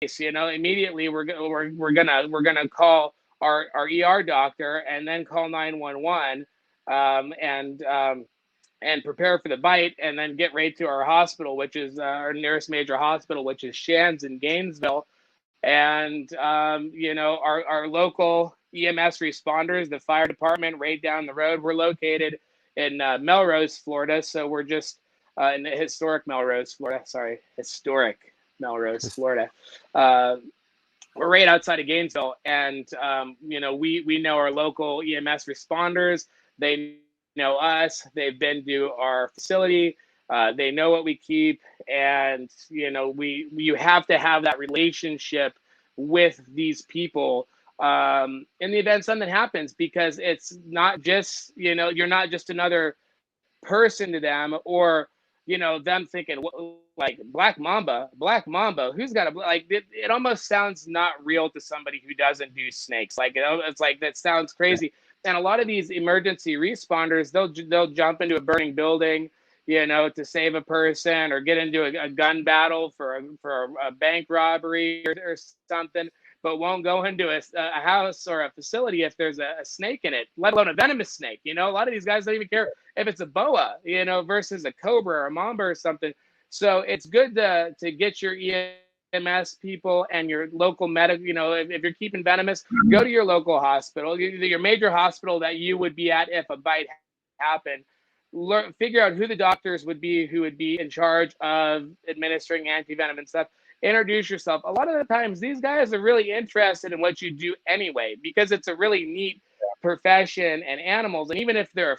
immediately we're gonna call our ER doctor and then call 911, um, and um, and prepare for the bite, and then get right to our hospital, which is our nearest major hospital, which is Shands in Gainesville. And our local EMS responders, the fire department right down the road. We're located in Melrose, Florida, so we're just in the historic Melrose, Florida. Sorry, historic Melrose, Florida. Uh, we're right outside of Gainesville, and we know our local EMS responders. They know us. They've been to our facility. They know what we keep, and we you have to have that relationship with these people in the event something happens, because it's not just you're not just another person to them, or them thinking like Black Mamba, who's got a like it almost sounds not real to somebody who doesn't do snakes. Like it's like that sounds crazy. And a lot of these emergency responders, they'll jump into a burning building, to save a person, or get into a gun battle for a bank robbery or something, but won't go into a house or a facility if there's a snake in it, let alone a venomous snake. A lot of these guys don't even care if it's a boa, versus a cobra or a mamba or something. So it's good to get your EMS people and your local medical, if you're keeping venomous, go to your local hospital, your major hospital that you would be at if a bite happened. Figure out who the doctors would be who would be in charge of administering anti-venom and stuff. Introduce yourself. A lot of the times these guys are really interested in what you do anyway, because it's a really neat profession and animals. And even if they're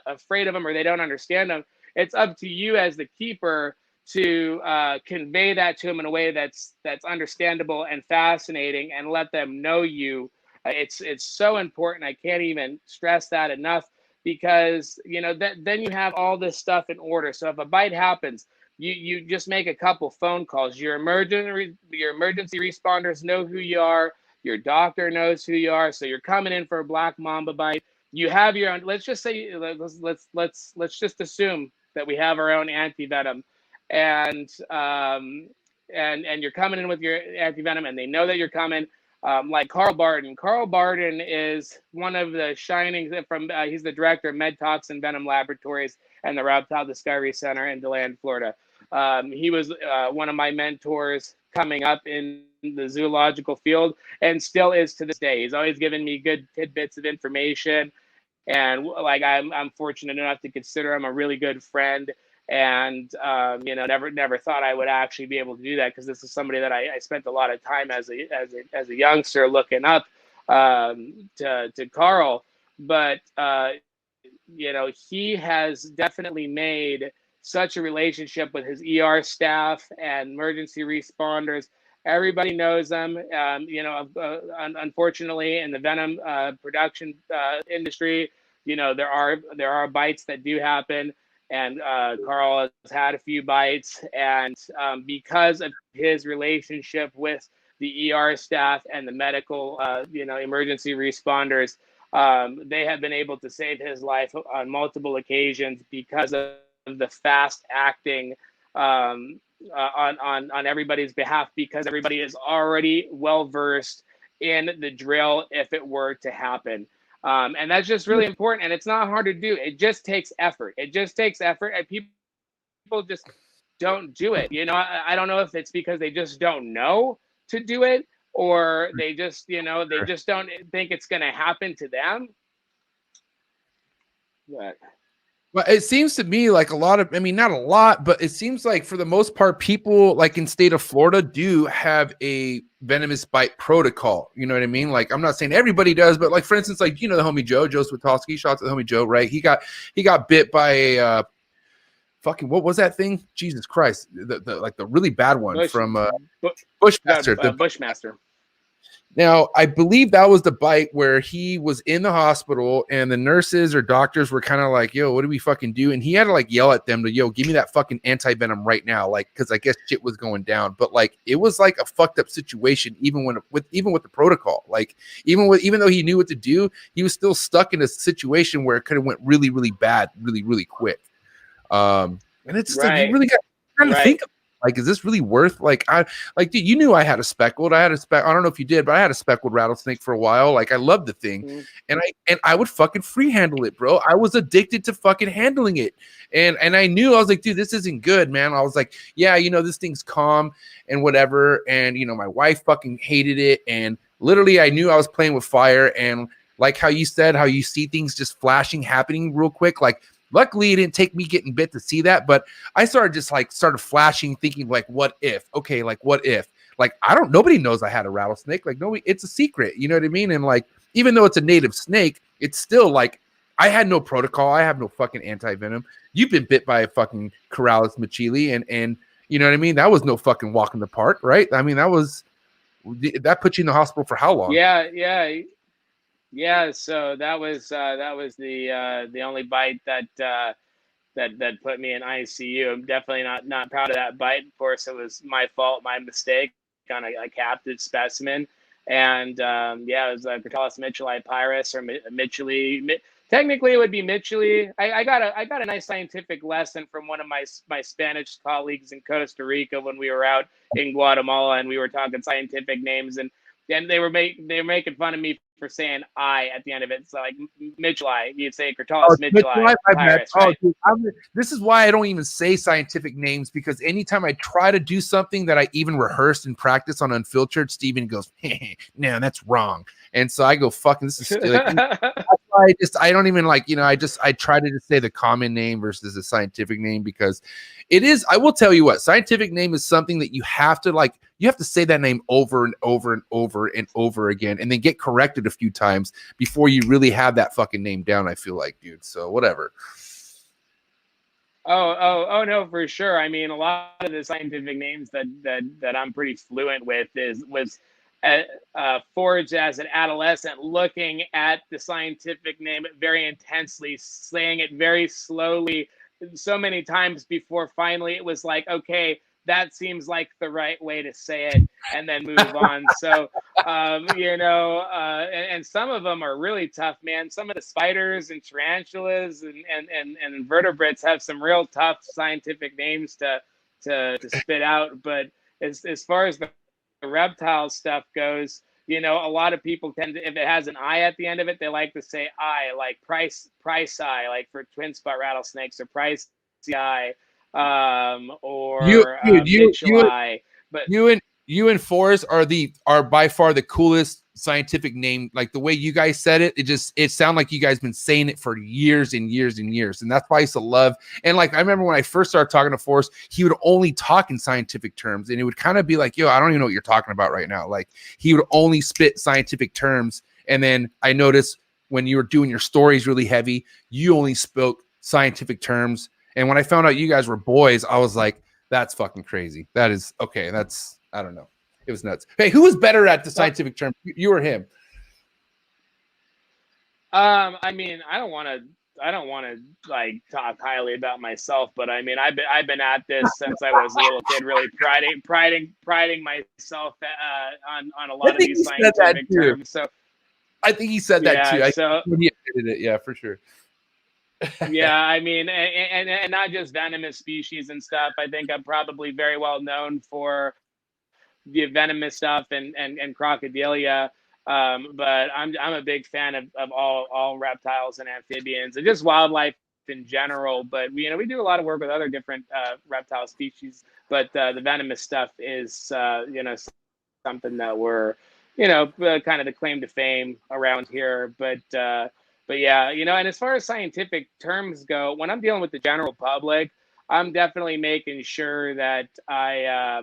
afraid of them or they don't understand them, it's up to you as the keeper to convey that to them in a way that's understandable and fascinating, and let them know you. It's so important. I can't even stress that enough, because then you have all this stuff in order. So if a bite happens, you just make a couple phone calls. Your emergency responders know who you are. Your doctor knows who you are. So you're coming in for a black mamba bite. You have your own. Let's just say let's just assume that we have our own anti-venom, and you're coming in with your anti-venom, and they know that you're coming. Like Carl Barden. Carl Barden is one of the shining from. He's the director of Med Toxin Venom Laboratories and the Reptile Discovery Center in DeLand, Florida. He was one of my mentors coming up in the zoological field, and still is to this day. He's always given me good tidbits of information, and like I'm fortunate enough to consider him a really good friend. And never thought I would actually be able to do that, because this is somebody that I spent a lot of time as a youngster looking up to Carl. But he has definitely made such a relationship with his ER staff and emergency responders. Everybody knows them. Unfortunately, in the venom production industry, there are bites that do happen. And Carl has had a few bites, and because of his relationship with the ER staff and the medical, emergency responders, they have been able to save his life on multiple occasions, because of the fast acting on everybody's behalf, because everybody is already well versed in the drill if it were to happen. And that's just really important, and it's not hard to do. It just takes effort. And people just don't do it. I don't know if it's because they just don't know to do it, or they just don't think it's going to happen to them. But well, it seems to me like not a lot, but it seems like for the most part, people like in state of Florida do have a venomous bite protocol. You know what I mean? Like, I'm not saying everybody does, but like, for instance, like, the homie Joe Swatowski, shout out to the homie Joe, right? He got bit by a fucking, what was that thing? Jesus Christ. The really bad one from Bushmaster. Bushmaster. Now, I believe that was the bite where he was in the hospital and the nurses or doctors were kind of like, yo, what do we fucking do? And he had to like yell at them to, yo, give me that fucking anti-venom right now. Like, because I guess shit was going down. But like, it was like a fucked up situation, even with the protocol. Like, even though he knew what to do, he was still stuck in a situation where it could have went really, really bad, really, really quick. And it's just like, you really got to think of it. Like, is this really worth like, dude, you knew I had a speckled. I don't know if you did, but I had a speckled rattlesnake for a while. Like, I loved the thing. Mm. And I would fucking free handle it, bro. I was addicted to fucking handling it. And I knew, I was like, dude, this isn't good, man. I was like, yeah, this thing's calm and whatever. And my wife fucking hated it. And literally I knew I was playing with fire. And like how you said, how you see things just flashing, happening real quick. Like, luckily it didn't take me getting bit to see that, but I started flashing, thinking like, what if? Okay, like what if? Like, nobody knows I had a rattlesnake. Like, nobody, it's a secret. You know what I mean? And like, even though it's a native snake, it's still like, I had no protocol. I have no fucking anti-venom. You've been bit by a fucking Corrales machili, and you know what I mean? That was no fucking walk in the park, right? I mean, that put you in the hospital for how long? Yeah. So that was the only bite that put me in ICU. I'm definitely not proud of that bite. Of course, it was my fault, my mistake on a captive specimen. And it was Crotalus mitchellii pyrus, or Mitchellii. Technically, it would be Mitchellii. I got a nice scientific lesson from one of my Spanish colleagues in Costa Rica when we were out in Guatemala, and we were talking scientific names, and they were making fun of me for saying I at the end of it. So like Mitchellii, you'd say Crotalus mitchellii pyrus, right? Dude, this is why I don't even say scientific names, because anytime I try to do something that I even rehearsed and practice on Unfiltered, Steven goes, hey, no, that's wrong. And so I go, fucking, this is like, I don't even like, I try to just say the common name versus the scientific name, because it is, I will tell you what, scientific name is something that you have to say that name over and over and over and over again, and then get corrected a few times before you really have that fucking name down, I feel like, dude. So whatever. Oh no, for sure. I mean, a lot of the scientific names that I'm pretty fluent with was forged as an adolescent, looking at the scientific name very intensely, saying it very slowly, so many times before finally it was like, okay, that seems like the right way to say it, and then move on. So, and some of them are really tough, man. Some of the spiders and tarantulas and invertebrates have some real tough scientific names to spit out. But as far as the reptile stuff goes, a lot of people tend to, if it has an I at the end of it, they like to say I, like price eye, like for twin spot rattlesnakes, or price eye, or mitchellii. But you and Forrest are by far the coolest scientific name. Like the way you guys said it, it sounded like you guys been saying it for years and years and years. And that's why I used to love. And like, I remember when I first started talking to Forrest, he would only talk in scientific terms, and it would kind of be like, yo, I don't even know what you're talking about right now. Like, he would only spit scientific terms. And then I noticed when you were doing your stories really heavy, you only spoke scientific terms. And when I found out you guys were boys, I was like, that's fucking crazy. That is okay. I don't know. It was nuts. Hey, who was better at the scientific term? You or him? I mean, I don't want to like talk highly about myself, but I mean, I've been at this since I was a little kid, really priding myself on a lot of these scientific terms. So I think he said that too. So he admitted it, yeah, for sure. Yeah, I mean, and not just venomous species and stuff. I think I'm probably very well known for the venomous stuff and crocodilia. But I'm a big fan of all reptiles and amphibians and just wildlife in general. But we do a lot of work with other different reptile species. But the venomous stuff is something that we're kind of the claim to fame around here. But yeah, and as far as scientific terms go, when I'm dealing with the general public, I'm definitely making sure that I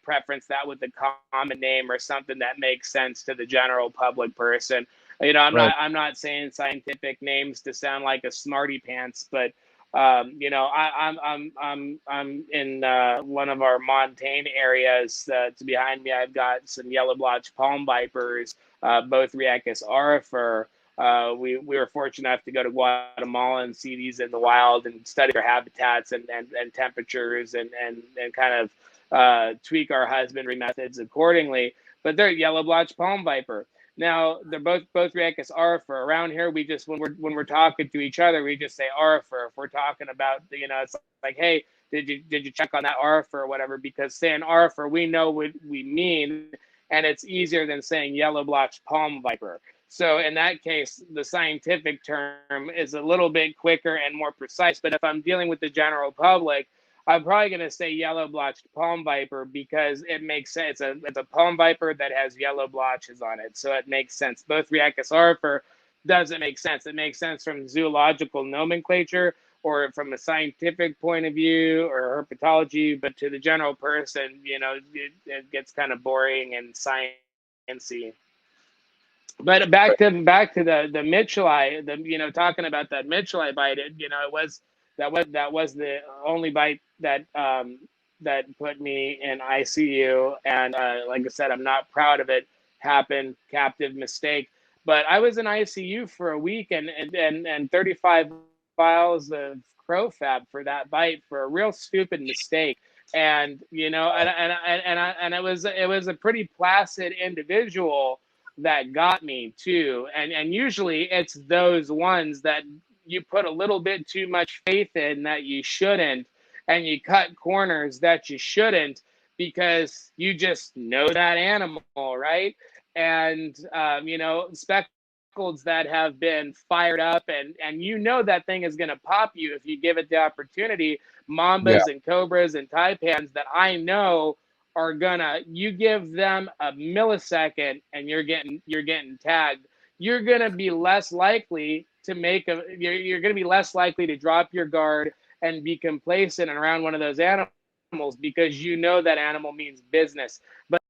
preference that with the common name or something that makes sense to the general public person. I'm not saying scientific names to sound like a smarty pants, but I'm in one of our montane areas. To behind me, I've got some yellow blotch palm vipers, both Rhecus aurifer. We were fortunate enough to go to Guatemala and see these in the wild and study their habitats and temperatures and kind of tweak our husbandry methods accordingly. But they're yellow blotch palm viper. Now they're both Rhecus aurifer. Around here, we just when we're talking to each other, we just say aurifer. If we're talking about it's like, hey, did you check on that ARF or whatever? Because saying ARF, or we know what we mean, and it's easier than saying yellow blotched palm viper. So in that case, the scientific term is a little bit quicker and more precise. But if I'm dealing with the general public, I'm probably going to say yellow blotched palm viper because it makes sense. It's a palm viper that has yellow blotches on it, so it makes sense. Both Riechus arfer doesn't make sense. It makes sense from zoological nomenclature or from a scientific point of view or herpetology, but to the general person, it gets kind of boring and sciencey. But back to the Mitchellite, talking about that Mitchellite bite, that was the only bite that put me in ICU, and like I said, I'm not proud of it. Happened, captive mistake. But I was in ICU for a week, and 35 vials of Crofab for that bite for a real stupid mistake. And and it was a pretty placid individual that got me too. And usually it's those ones that you put a little bit too much faith in that you shouldn't, and you cut corners that you shouldn't because you just know that animal, right? And speckleds that have been fired up, and that thing is going to pop you if you give it the opportunity. Yeah. Mambas and cobras and taipans that I know are gonna, you give them a millisecond and you're getting tagged. You're gonna be less likely to you're gonna be less likely to drop your guard and be complacent around one of those animals because that animal means business. But